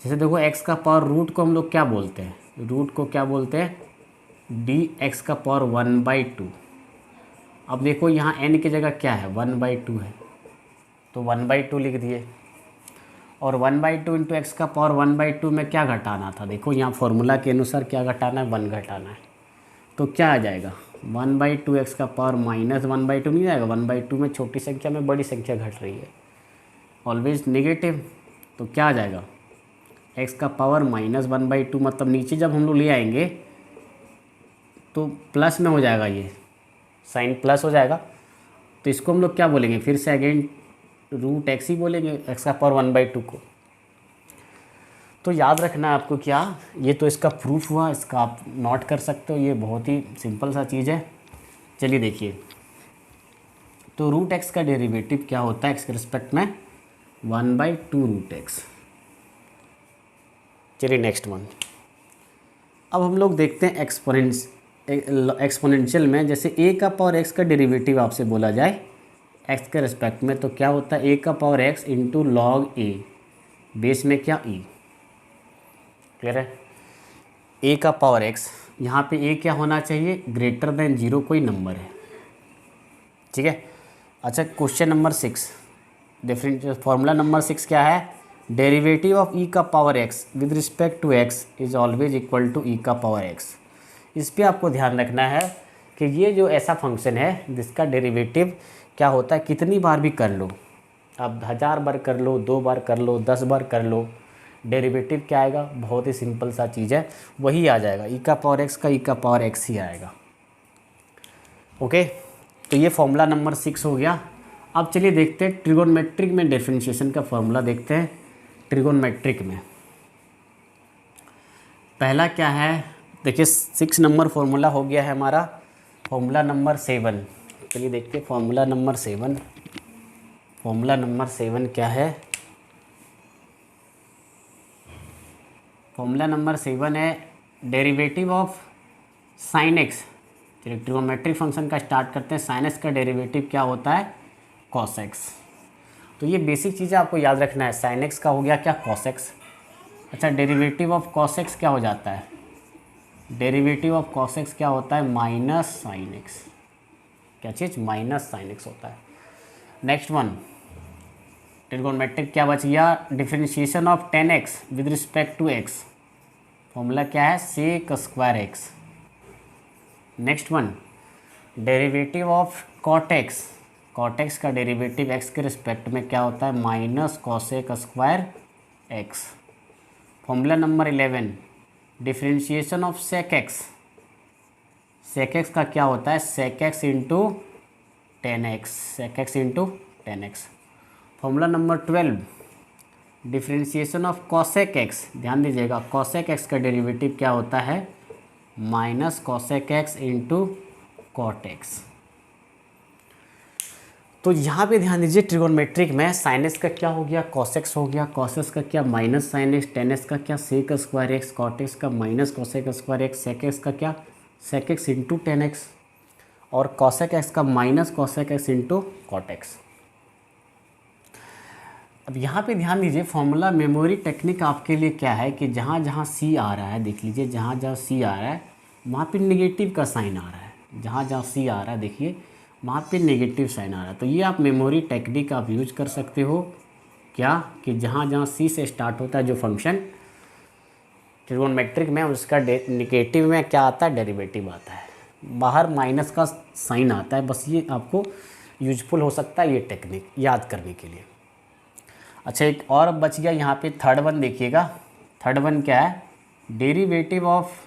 जैसे देखो एक्स का पावर रूट को हम लोग क्या बोलते हैं, रूट को क्या बोलते हैं, डी एक्स का पावर 1/2। अब देखो यहाँ एन की जगह क्या है, 1/2 है, तो 1/2 लिख दिए। और 1/2 इंटू एक्स का पावर 1/2 में क्या घटाना था, देखो यहाँ फॉर्मूला के अनुसार क्या घटाना है, 1 घटाना है। तो क्या आ जाएगा, 1/2 एक्स का पावर माइनस 1/2 नहीं जाएगा, 1/2 में छोटी संख्या में बड़ी संख्या घट रही है, ऑलवेज नेगेटिव। तो क्या आ जाएगा, एक्स का पावर माइनस 1/2, मतलब नीचे जब हम लोग ले आएंगे तो प्लस में हो जाएगा, ये साइन प्लस हो जाएगा। तो इसको हम लोग क्या बोलेंगे, फिर से अगेन रूट एक्स ही बोलेंगे, एक्स का पावर 1/2 को। तो याद रखना है आपको क्या, ये तो इसका प्रूफ हुआ, इसका आप नोट कर सकते हो, ये बहुत ही सिंपल सा चीज़ है। चलिए देखिए, तो रूट एक्स का डेरिवेटिव क्या होता है एक्स के रिस्पेक्ट में, 1/2 रूट एक्स। चलिए नेक्स्ट वन, अब हम लोग देखते हैं एक्सपोनेंशियल में। जैसे ए का पावर एक्स का डेरिवेटिव आपसे बोला जाए एक्स के रिस्पेक्ट में, तो क्या होता है, ए का पावर एक्स इंटू लॉग ए, बेस में क्या ई। क्लियर है, ए का पावर एक्स, यहाँ पे ए क्या होना चाहिए, ग्रेटर देन 0 कोई नंबर है। ठीक है, अच्छा question number 6, different formula number 6 क्या है, डेरिवेटिव ऑफ ई का power x with respect to x is always equal to e का पावर एक्स। इस पर आपको ध्यान रखना है कि ये जो ऐसा फंक्शन है जिसका डेरिवेटिव क्या होता है, कितनी बार भी कर लो, आप 1000 बार कर लो, 2 बार कर लो, 10 बार कर लो, डेरिवेटिव क्या आएगा, बहुत ही सिंपल सा चीज़ है, वही आ जाएगा, ई का पावर एक्स का ई का पावर एक्स ही आएगा। ओके, तो ये फॉर्मूला नंबर 6 हो गया। अब चलिए देखते हैं ट्रिगोनमेट्रिक में डिफरेंशिएशन का फॉर्मूला देखते हैं। ट्रिगोनमेट्रिक में पहला क्या है, देखिए 6 नंबर फॉर्मूला हो गया है हमारा, फॉर्मूला नंबर 7। चलिए देखते हैं फॉर्मूला नंबर 7। फॉर्मूला नंबर 7 क्या है, फॉर्मूला नंबर 7 है डेरिवेटिव ऑफ साइन एक्स। चलिए ट्रिगोनोमेट्रिक फंक्शन का स्टार्ट करते हैं। साइन एक्स का डेरिवेटिव क्या होता है, कॉस एक्स। तो ये बेसिक चीज़ें आपको याद रखना है, साइन एक्स का हो गया क्या, कॉस एक्स। अच्छा डेरिवेटिव ऑफ कॉस एक्स क्या हो जाता है, डेरिवेटिव ऑफ कॉस एक्स क्या होता है, माइनस साइन एक्स। क्या चीज़, माइनस साइन एक्स होता है। नेक्स्ट वन, ट्रिगोनोमेट्रिक क्या बच गया, differentiation of 10x with respect to x, formula क्या है, sec square x. Next one, derivative of cot x, cot x का डेरिवेटिव x के रिस्पेक्ट में क्या होता है, minus cosec square x. Formula number 11, differentiation of sec x, sec x का क्या होता है, sec x into 10x, sec x into 10x। Formula number 12, differentiation of cosec x, ध्यान दीजिएगा कॉसेक एक्स का डेरिवेटिव क्या होता है, minus cosec x into cot x. तो यहाँ पे ध्यान दीजिए ट्रिगोनोमेट्रिक में साइन एक्स का क्या हो गया, कॉस एक्स हो गया, कॉस एक्स का क्या minus sine x, tan x का क्या sec square x, cot x का minus cosec square x, sec x का क्या sec x into tan x, और कॉसेक एक्स का minus cosec x into cot x. अब यहाँ पे ध्यान दीजिए फॉर्मूला मेमोरी टेक्निक आपके लिए क्या है कि जहाँ जहाँ सी आ रहा है, देख लीजिए जहाँ जहाँ सी आ रहा है वहाँ पे नेगेटिव का साइन आ रहा है, जहाँ जहाँ सी आ रहा है देखिए वहाँ पे नेगेटिव साइन आ रहा है। तो ये आप मेमोरी टेक्निक आप यूज कर सकते हो क्या, कि जहाँ जहाँ सी से स्टार्ट होता है जो फंक्शन ट्रिगोनोमेट्रिक में, उसका नेगेटिव में क्या आता है, डेरिवेटिव आता है, बाहर माइनस का साइन आता है। बस ये आपको यूजफुल हो सकता है ये टेक्निक याद करने के लिए। अच्छा, एक और बच गया यहाँ पे, थर्ड वन देखिएगा। थर्ड वन क्या है, डेरिवेटिव ऑफ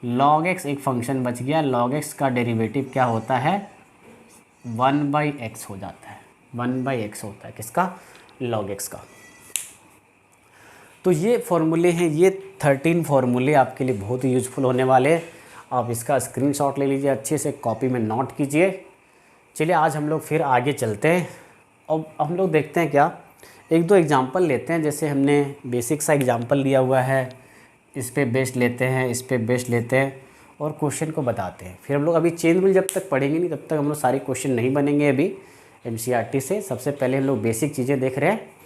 log x, एक फंक्शन बच गया। log x का डेरिवेटिव क्या होता है, 1/x हो जाता है। 1/x होता है किसका, log x का। तो ये फॉर्मूले हैं, ये 13 फार्मूले आपके लिए बहुत ही यूज़फुल होने वाले हैं। आप इसका स्क्रीनशॉट ले लीजिए, अच्छे से कॉपी में नोट कीजिए। चलिए आज हम लोग फिर आगे चलते हैं और हम लोग देखते हैं क्या, एक दो एग्जांपल लेते हैं। जैसे हमने बेसिक सा एग्जांपल लिया हुआ है, इस पे बेस्ड लेते हैं, इस पे बेस्ड लेते हैं और क्वेश्चन को बताते हैं। फिर हम लोग अभी चेन रूल जब तक पढ़ेंगे नहीं तब तक हम लोग सारे क्वेश्चन नहीं बनेंगे अभी एनसीईआरटी से। सबसे पहले हम लोग बेसिक चीज़ें देख रहे हैं।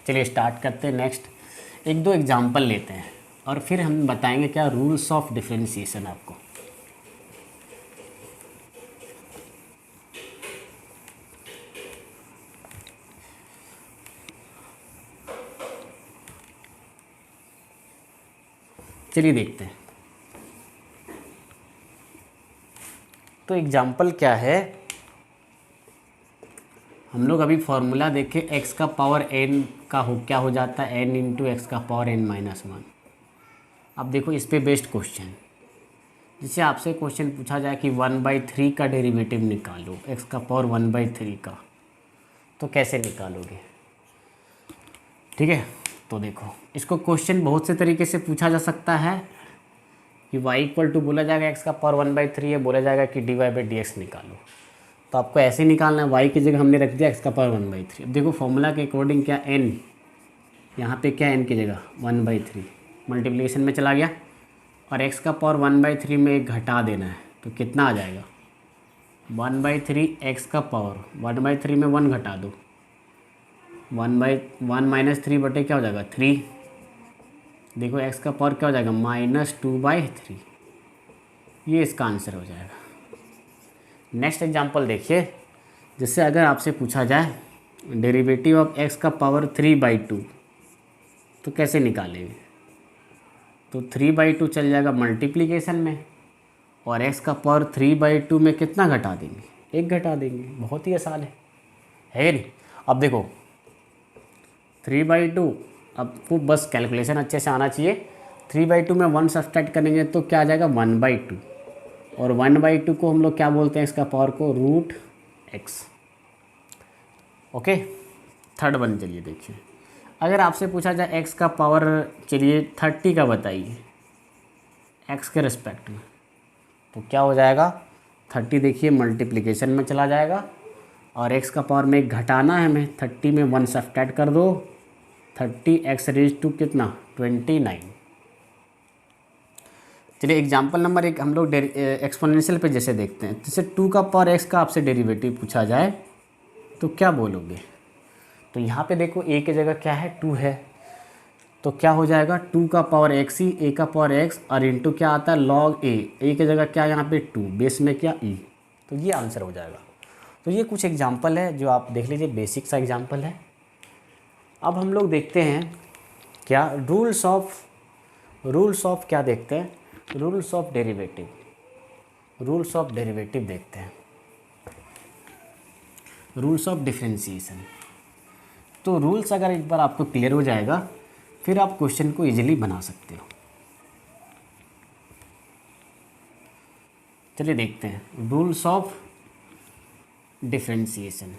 चलिए स्टार्ट करते हैं। नेक्स्ट एक दो एग्जांपल लेते हैं और फिर हम बताएंगे क्या, रूल्स ऑफ डिफरेंशिएशन आपको। चलिए देखते हैं। तो एग्जाम्पल क्या है, हम लोग अभी फॉर्मूला देखें, x का पावर n का क्या हो जाता है, n इंटू एक्स का पावर n-1। अब देखो इस पे बेस्ड क्वेश्चन, जिससे आपसे क्वेश्चन पूछा जाए कि 1/3 का डेरिवेटिव निकालो, x का पावर 1/3 का, तो कैसे निकालोगे। ठीक है, तो देखो इसको क्वेश्चन बहुत से तरीके से पूछा जा सकता है कि y इक्वल टू बोला जाएगा x का पावर 1/3 है, बोला जाएगा कि dy/dx निकालो। तो आपको ऐसे ही निकालना है, y की जगह हमने रख दिया x का पावर 1/3। अब देखो फॉर्मूला के अकॉर्डिंग क्या n, यहाँ पे क्या n की जगह 1/3 मल्टीप्लिकेशन में चला गया और x का पावर 1/3 में एक घटा देना है, तो कितना आ जाएगा 1/3 x का पावर 1/3 में 1 घटा दो, 1/1 - 3 बटे क्या हो जाएगा 3। देखो x का पावर क्या हो जाएगा -2/3, ये इसका आंसर हो जाएगा। नेक्स्ट एग्जांपल देखिए, जिससे अगर आपसे पूछा जाए डेरिवेटिव ऑफ x का पावर 3/2 तो कैसे निकालेंगे। तो 3/2 चल जाएगा मल्टीप्लिकेशन में और x का पावर 3/2 में कितना घटा देंगे, 1 घटा देंगे। बहुत ही आसान है नहीं। अब देखो 3/2, आपको बस कैलकुलेशन अच्छे से आना चाहिए। 3/2 में 1 सब्सट्रैक्ट करेंगे तो क्या आ जाएगा 1/2 और 1/2 को हम लोग क्या बोलते हैं, इसका पावर को √x। ओके, थर्ड वन चलिए देखिए, अगर आपसे पूछा जाए x का पावर चलिए 30 का बताइए x के रिस्पेक्ट में, तो क्या हो जाएगा 30 देखिए मल्टीप्लिकेशन में चला जाएगा और x का पावर में एक घटाना है हमें, 30 में 1 सब्ट्रैक्ट कर दो, 30x⁻² कितना 29। चलिए एग्जाम्पल नंबर 1 हम लोग एक्सपोनेंशियल पे जैसे देखते हैं। जैसे 2 का पावर x का आपसे डेरिवेटिव पूछा जाए तो क्या बोलोगे। तो यहाँ पे देखो a की जगह क्या है 2 है, तो क्या हो जाएगा 2 का पावर x ही, a का पावर x और इंटू क्या आता है log a की जगह क्या यहाँ पे 2, बेस में क्या e, तो ये आंसर हो जाएगा। तो ये कुछ एग्जाम्पल है जो आप देख लीजिए, बेसिक सा एग्जाम्पल है। अब हम लोग देखते हैं क्या, रूल्स ऑफ क्या देखते हैं, रूल्स ऑफ डेरिवेटिव देखते हैं, रूल्स ऑफ डिफरेंशिएशन। तो रूल्स अगर एक बार आपको क्लियर हो जाएगा फिर आप क्वेश्चन को इजीली बना सकते हो। चलिए देखते हैं रूल्स ऑफ डिफरेंशिएशन।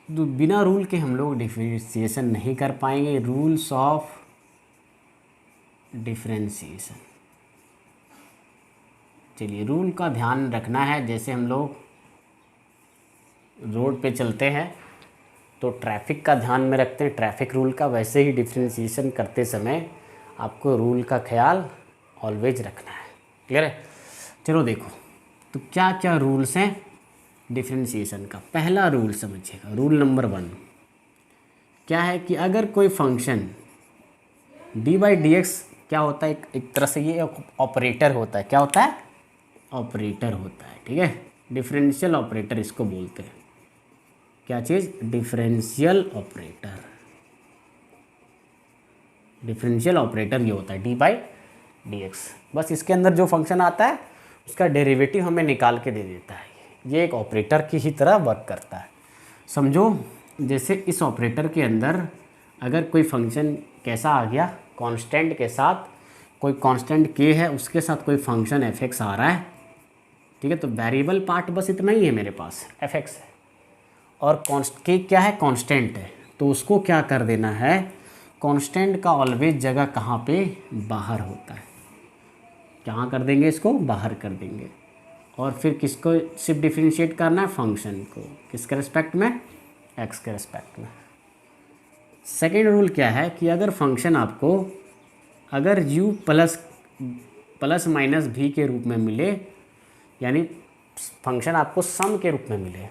तो बिना रूल के हम लोग डिफरेंशिएशन नहीं कर पाएंगे। रूल्स ऑफ डिफरेंशिएशन, चलिए रूल का ध्यान रखना है। जैसे हम लोग रोड पे चलते हैं तो ट्रैफिक का ध्यान में रखते हैं, ट्रैफिक रूल का, वैसे ही डिफरेंशिएशन करते समय आपको रूल का ख्याल ऑलवेज रखना है। क्लियर है। चलो देखो तो क्या क्या रूल्स हैं डिफरेंशिएशन का। पहला रूल समझिएगा, रूल नंबर 1 क्या है कि अगर कोई फंक्शन dy/dx क्या होता है, एक तरह से ये ऑपरेटर होता है। क्या होता है, ऑपरेटर होता है। ठीक है, डिफरेंशियल ऑपरेटर इसको बोलते हैं। क्या चीज़, डिफरेंशियल ऑपरेटर। डिफरेंशियल ऑपरेटर ये होता है dx। बस इसके अंदर जो फंक्शन आता है उसका डेरिवेटिव हमें निकाल के दे देता है। ये एक ऑपरेटर की ही तरह वर्क करता है। समझो जैसे इस ऑपरेटर के अंदर अगर कोई फंक्शन कैसा आ गया, कांस्टेंट के साथ, कोई कांस्टेंट k है उसके साथ कोई फंक्शन f(x) आ रहा है, ठीक है। तो वेरिएबल पार्ट बस इतना ही है मेरे पास, f(x) है, और k क्या है, कांस्टेंट है। तो उसको क्या कर देना है, कांस्टेंट का ऑलवेज जगह कहाँ पे, बाहर होता है। कहाँ कर देंगे, इसको बाहर कर देंगे। और फिर किसको सिर्फ डिफरेंशिएट करना है, फंक्शन को। किसके रिस्पेक्ट में, x के रिस्पेक्ट में। सेकेंड रूल क्या है कि अगर फंक्शन आपको अगर u प्लस माइनस भी के रूप में मिले, यानी फंक्शन आपको सम के रूप में मिले,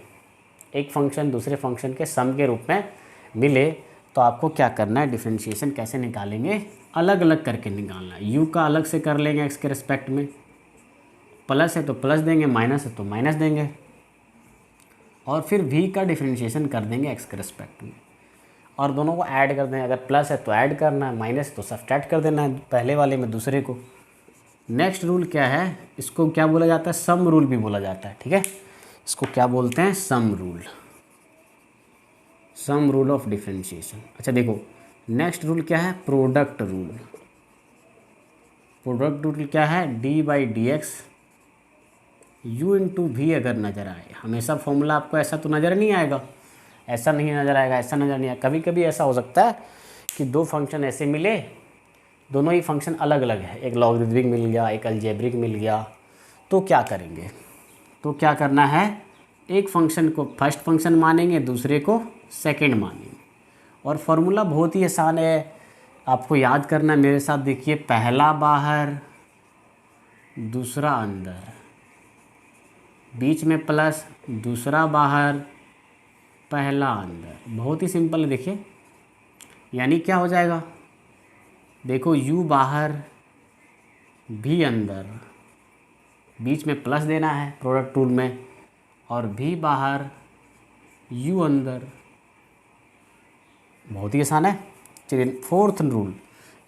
एक फंक्शन दूसरे फंक्शन के सम के रूप में मिले, तो आपको क्या करना है, डिफरेंशिएशन कैसे निकालेंगे, अलग अलग करके निकालना है। u का अलग से कर लेंगे x के रिस्पेक्ट में, प्लस है तो प्लस देंगे, माइनस है तो माइनस देंगे, और फिर v का डिफरेंशिएशन कर देंगे x के रिस्पेक्ट में, और दोनों को ऐड कर दें। अगर प्लस है तो ऐड करना है, माइनस है तो सब्ट्रैक्ट कर देना है, पहले वाले में दूसरे को। नेक्स्ट रूल क्या है, इसको क्या बोला जाता है, सम रूल भी बोला जाता है, ठीक है। इसको क्या बोलते हैं, sum rule, sum rule of differentiation. अच्छा देखो, नेक्स्ट रूल क्या है, प्रोडक्ट रूल। प्रोडक्ट रूल क्या है, d/dx u इंटू वी अगर नज़र आए, हमेशा फॉर्मूला आपको ऐसा तो नज़र नहीं आएगा, ऐसा नहीं नज़र आएगा, ऐसा नज़र नहीं आएगा। कभी कभी ऐसा हो सकता है कि दो फंक्शन ऐसे मिले, दोनों ही फंक्शन अलग अलग है, एक लॉगरिथमिक मिल गया, एक अलजेब्रिक मिल गया, तो क्या करेंगे, तो क्या करना है, एक फंक्शन को फर्स्ट फंक्शन मानेंगे, दूसरे को सेकंड मानेंगे। और फार्मूला बहुत ही आसान है, आपको याद करना है, मेरे साथ देखिए, पहला बाहर दूसरा अंदर, बीच में प्लस, दूसरा बाहर पहला अंदर। बहुत ही सिंपल है, देखिए, यानी क्या हो जाएगा, देखो u बाहर भी अंदर, बीच में प्लस देना है प्रोडक्ट रूल में, और भी बाहर u अंदर। बहुत ही आसान है। चलिए फोर्थ रूल,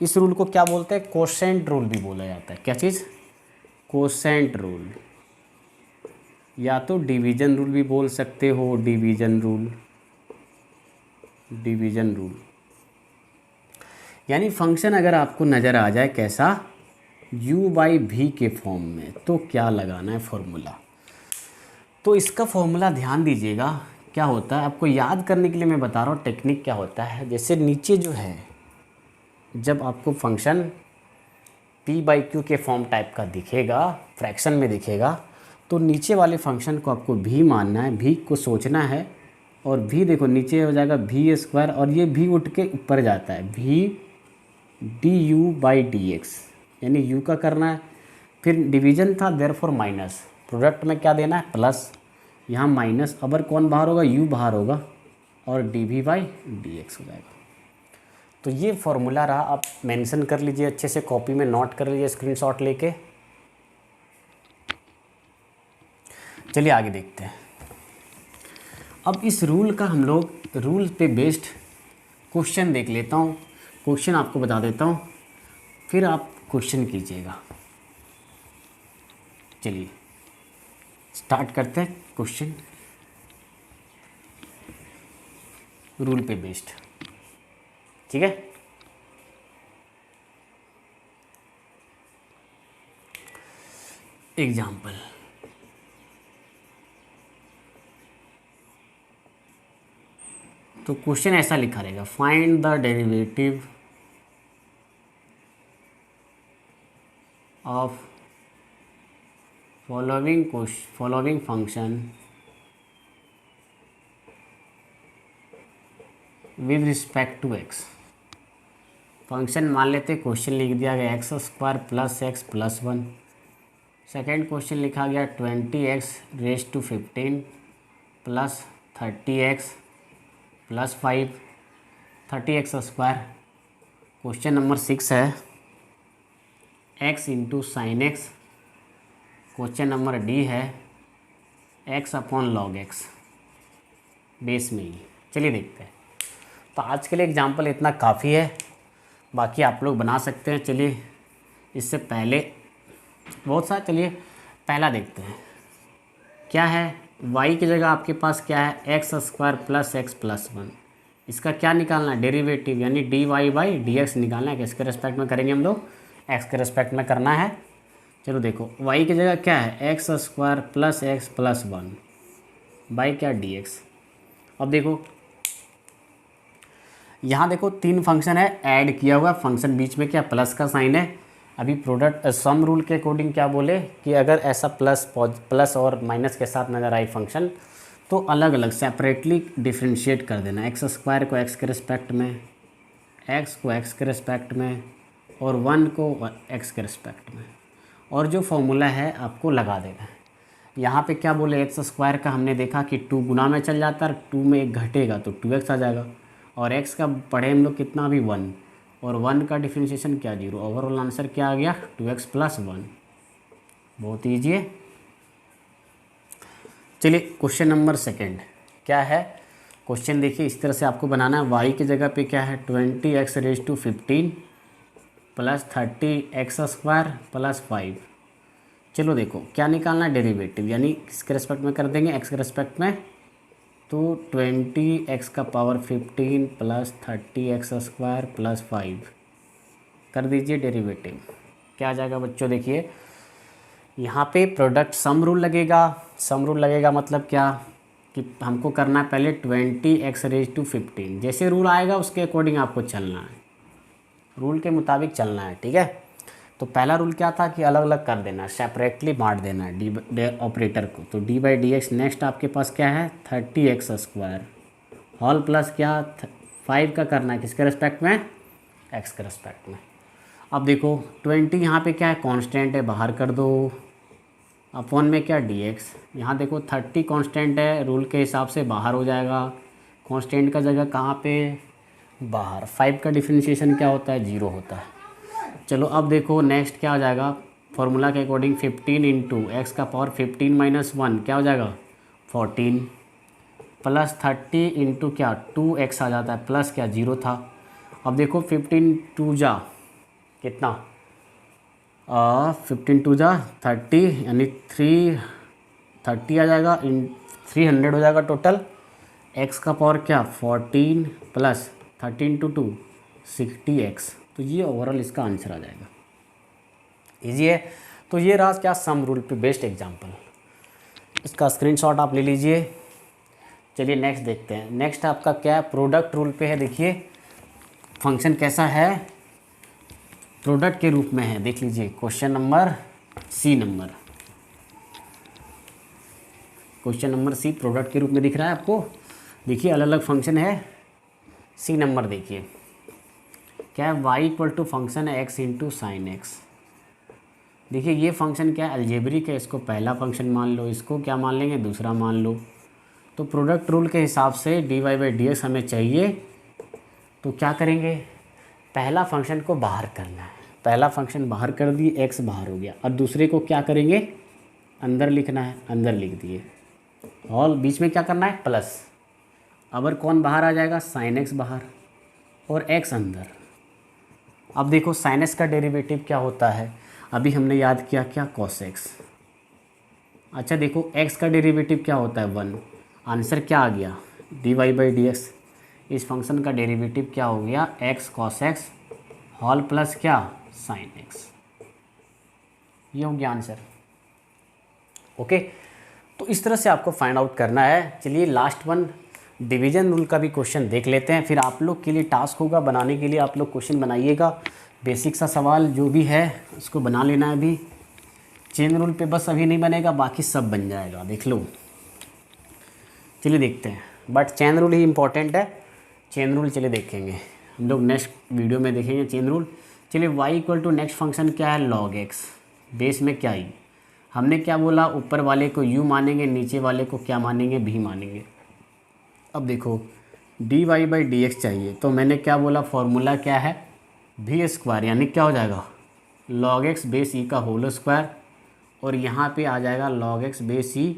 इस रूल को क्या बोलते हैं, कोसेंट रूल भी बोला जाता है। क्या चीज़, कोसेंट रूल, या तो डिवीजन रूल भी बोल सकते हो, डिवीजन रूल, डिवीजन रूल। यानी फंक्शन अगर आपको नज़र आ जाए कैसा, u/v के फॉर्म में, तो क्या लगाना है फॉर्मूला। तो इसका फॉर्मूला ध्यान दीजिएगा, क्या होता है, आपको याद करने के लिए मैं बता रहा हूँ टेक्निक क्या होता है। जैसे नीचे जो है, जब आपको फंक्शन p/q के फॉर्म टाइप का दिखेगा, फ्रैक्शन में दिखेगा, तो नीचे वाले फंक्शन को आपको v मानना है, v को सोचना है, और v देखो नीचे हो जाएगा v², और ये v उठ के ऊपर जाता है, v du/dx, यानी u का करना है। फिर डिवीजन था, देयरफॉर माइनस, प्रोडक्ट में क्या देना है, प्लस, यहाँ माइनस, अबर कौन बाहर होगा, u बाहर होगा, और dv/dx हो जाएगा। तो ये फॉर्मूला रहा, आप मेंशन कर लीजिए अच्छे से, कॉपी में नोट कर लीजिए स्क्रीनशॉट लेके। चलिए आगे देखते हैं। अब इस रूल का हम लोग रूल पे बेस्ड क्वेश्चन देख लेता हूँ, क्वेश्चन आपको बता देता हूँ, फिर आप क्वेश्चन कीजिएगा। चलिए स्टार्ट करते हैं क्वेश्चन, रूल पे बेस्ड, ठीक है। एग्जाम्पल, तो क्वेश्चन ऐसा लिखा रहेगा, find the derivative of following function with respect to x। Function मान लेते, क्वेश्चन लिख दिया गया x² + x + 1। सेकेंड क्वेश्चन लिखा गया 20x⁻15 + 30x + 5, 30x²। Question number 6 है x × sin x। Question number D है x/log x, बेस में ही। चलिए देखते हैं। तो आज के लिए एग्जाम्पल इतना काफ़ी है, बाकी आप लोग बना सकते हैं। चलिए इससे पहले बहुत सारा, चलिए पहला देखते हैं क्या है। y की जगह आपके पास क्या है, x square plus x plus one. इसका क्या निकालना है, डेरिवेटिव, यानी d y by d x निकालना है। किसके रेस्पेक्ट में करेंगे हम लोग, एक्स के रेस्पेक्ट में करना है। चलो देखो y की जगह क्या है, x square plus x plus one by क्या, डी एक्स। अब देखो यहाँ देखो तीन फंक्शन है, ऐड किया हुआ फंक्शन, बीच में क्या प्लस का साइन है। अभी प्रोडक्ट सम रूल के अकॉर्डिंग क्या बोले कि अगर ऐसा प्लस और माइनस के साथ नज़र आई फंक्शन तो अलग अलग सेपरेटली डिफ्रेंशिएट कर देना। एक्स स्क्वायर को एक्स के रिस्पेक्ट में, एक्स को एक्स के रिस्पेक्ट में, और वन को एक्स के रिस्पेक्ट में, और जो फॉर्मूला है आपको लगा देना है। यहाँ पे क्या बोले, एक्स स्क्वायर का हमने देखा कि 2 गुना में चल जाता है, 2 में 1 घटेगा तो 2x आ जाएगा, और x का पढ़े हम लोग कितना भी 1, और 1 का डिफरेंशिएशन क्या 0। ओवरऑल आंसर क्या आ गया, 2x प्लस 1। बहुत ईजी है। चलिए क्वेश्चन नंबर सेकंड क्या है। क्वेश्चन देखिए इस तरह से आपको बनाना है। y की जगह पे क्या है, 20x⁻15 plus 30x square plus 5। चलो देखो क्या निकालना है, डेरिवेटिव, यानी किसके रेस्पेक्ट में कर देंगे, x के रेस्पेक्ट में। तो 20x का power 15 plus 30x square plus 5 कर दीजिए डेरिवेटिव। क्या आ जाएगा बच्चों, देखिए यहाँ पे प्रोडक्ट सम रूल लगेगा। सम रूल लगेगा मतलब क्या कि हमको करना है पहले 20x⁻15, जैसे रूल आएगा उसके अकॉर्डिंग आपको चलना है, रूल के मुताबिक चलना है, ठीक है। तो पहला रूल क्या था कि अलग अलग कर देना, सेपरेटली बांट देना है डी ऑपरेटर को। तो D by d x. Next आपके पास क्या है, 30x स्क्वायर होल प्लस क्या 5 का करना है किसके रेस्पेक्ट में, एक्स के रेस्पेक्ट में। अब देखो 20 यहाँ पे क्या है, कांस्टेंट है, बाहर कर दो, अपॉन में क्या dx। यहाँ देखो 30 कांस्टेंट है, रूल के हिसाब से बाहर हो जाएगा, कांस्टेंट का जगह कहाँ पे, बाहर। 5 का डिफरेंशिएशन क्या होता है, 0 होता है। चलो अब देखो नेक्स्ट क्या हो जाएगा, फॉर्मूला के अकॉर्डिंग 15 इंटू एक्स का पावर 15 माइनस 1 क्या हो जाएगा 14 प्लस 30 इंटू क्या 2x आ जाता है, प्लस क्या 0 था। अब देखो 15 2 जा कितना 15 2 जा 30, यानी 330 आ जाएगा, इन 300 हो जाएगा टोटल। x का पावर क्या 14 प्लस 30 इंटू 2 60x। तो ये ओवरऑल इसका आंसर आ जाएगा। इजी है। तो ये रहा क्या सम रूल पे बेस्ड एग्जांपल, इसका स्क्रीनशॉट आप ले लीजिए। चलिए नेक्स्ट देखते हैं। नेक्स्ट आपका क्या है, प्रोडक्ट रूल पे है। देखिए फंक्शन कैसा है, प्रोडक्ट के रूप में है, देख लीजिए question number C number, question number C product के रूप में दिख रहा है आपको। देखिए अलग अलग फंक्शन है। सी नंबर देखिए क्या है, y इक्वल टू फंक्शन है x इंटू साइन एक्स। देखिए ये फंक्शन क्या है, अलजेब्रिक है, इसको पहला फंक्शन मान लो, इसको क्या मान लेंगे दूसरा मान लो। तो प्रोडक्ट रूल के हिसाब से d y by d x हमें चाहिए, तो क्या करेंगे, पहला फंक्शन को बाहर करना है। पहला फंक्शन बाहर कर दिए, x बाहर हो गया, और दूसरे को क्या करेंगे अंदर लिखना है, अंदर लिख दिए, और बीच में क्या करना है प्लस। अगर कौन बाहर आ जाएगा, साइन एक्स बाहर और x अंदर। अब देखो साइन एक्स का डेरिवेटिव क्या होता है, अभी हमने याद किया क्या कॉस एक्स। अच्छा देखो x का डेरिवेटिव क्या होता है 1। आंसर क्या आ गया d y by d x. इस फंक्शन का डेरिवेटिव क्या हो गया x cos x whole plus क्या साइन एक्स। ये हो गया आंसर। ओके, तो इस तरह से आपको फाइंड आउट करना है। चलिए लास्ट वन डिवीजन रूल का भी क्वेश्चन देख लेते हैं, फिर आप लोग के लिए टास्क होगा बनाने के लिए, आप लोग क्वेश्चन बनाइएगा। बेसिक सा सवाल जो भी है उसको बना लेना है। अभी चेन रूल पे बस अभी नहीं बनेगा, बाकी सब बन जाएगा, देख लो। चलिए देखते हैं, बट चेन रूल ही इम्पोर्टेंट है। चेन रूल चलिए देखेंगे हम लोग, नेक्स्ट वीडियो में देखेंगे चेन रूल। चलिए y equal to next function क्या है log x, बेस में क्या ही हमने क्या बोला, ऊपर वाले को u मानेंगे, नीचे वाले को क्या मानेंगे v मानेंगे। अब देखो d y by d x चाहिए, तो मैंने क्या बोला फॉर्मूला क्या है v स्क्वायर, यानी क्या हो जाएगा log x बेस e का होल स्क्वायर, और यहाँ पे आ जाएगा log x बेस e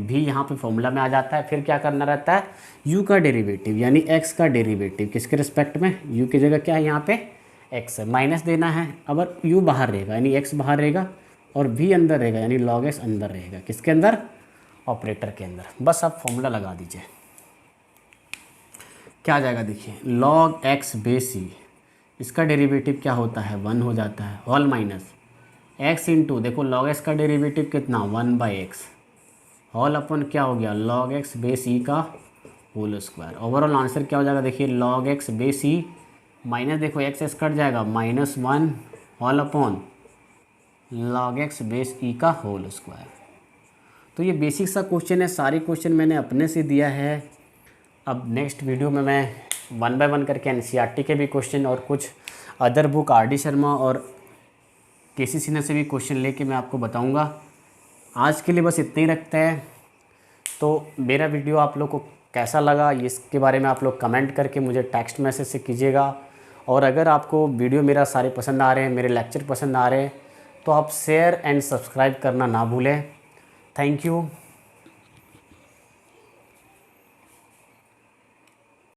भी यहाँ पे फॉर्मूला में आ जाता है। फिर क्या करना रहता है u का डेरिवेटिव, यानी x का डेरिवेटिव किसके रिस्पेक्ट में, u की जगह क्या है यहाँ पे एक्स है, माइनस देना है। अगर यू बाहर रहेगा यानी एक्स बाहर रहेगा और भी अंदर रहेगा यानी लॉग एक्स अंदर रहेगा। किसके अंदर? ऑपरेटर के अंदर। बस आप फॉर्मूला लगा दीजिए, क्या आ जाएगा देखिए, लॉग एक्स बेस सी, इसका डेरिवेटिव क्या होता है? 1 हो जाता है, होल माइनस एक्स इंटू, देखो लॉग एक्स का डेरिवेटिव कितना? 1/x, होल अपन क्या हो गया? लॉग एक्स बेस ई का होल स्क्वायर। ओवरऑल आंसर क्या हो जाएगा देखिए, log x base e minus, देखो एक्स कट जाएगा, -1 whole upon log x base e का होल स्क्वायर। तो ये बेसिक सा क्वेश्चन है, सारी क्वेश्चन मैंने अपने से दिया है। अब नेक्स्ट वीडियो में मैं 1 बाय 1 करके एनसीईआरटी के भी क्वेश्चन और कुछ other book R D Sharma और केसी सिन्हा से भी क्वेश्चन लेके मैं आपको बताऊंगा। आज के लिए बस इतना ही रखते हैं। तो मेरा वीडियो आप लोग को कैसा लगा इसके बारे में आप लोग कमेंट करके मुझे टेक्स्ट मैसेज से कीजिएगा। और अगर आपको वीडियो मेरा सारे पसंद आ रहे हैं, मेरे लेक्चर पसंद आ रहे हैं, तो आप शेयर एंड सब्सक्राइब करना ना भूलें। Thank you.